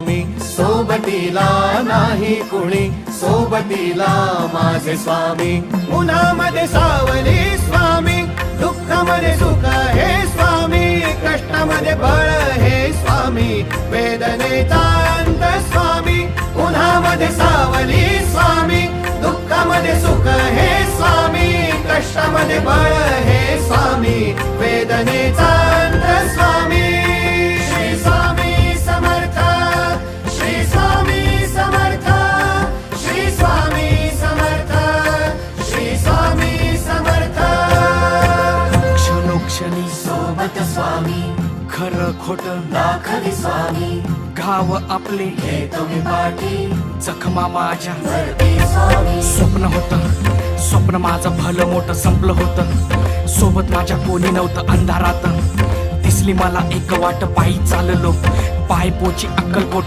मी सोबतीला नाही कुणी, सोबतीला माझे स्वामी. उन्हामध्ये सावली स्वामी, दुःखामध्ये सुख हे स्वामी, कष्टामध्ये बळ हे स्वामी, वेदनेचा अंत स्वामी. उन्हामध्ये सावली स्वामी, दुःखामध्ये सुख हे स्वामी, कष्टामध्ये बळ हे स्वामी, वेदनेचा अंत स्वामी. श्री स्वामी समर्थ, श्री स्वामी समर्थ, श्री स्वामी समर्थ, श्री स्वामी समर्थ. क्षणोक्षणी सोबत स्वामी, खरं खोट दाखवी स्वामी, घाव आपले घेतो मी पाठी, जखमा माझ्या भरती स्वामी. स्वप्न होतं, स्वप्न माझं भलं मोठं संपलं होतं. सोबत माझ्या कोणी नव्हतं अंधारात. दिसली मला एक वाट, पायी चाललो पाय पोची अक्कलकोट.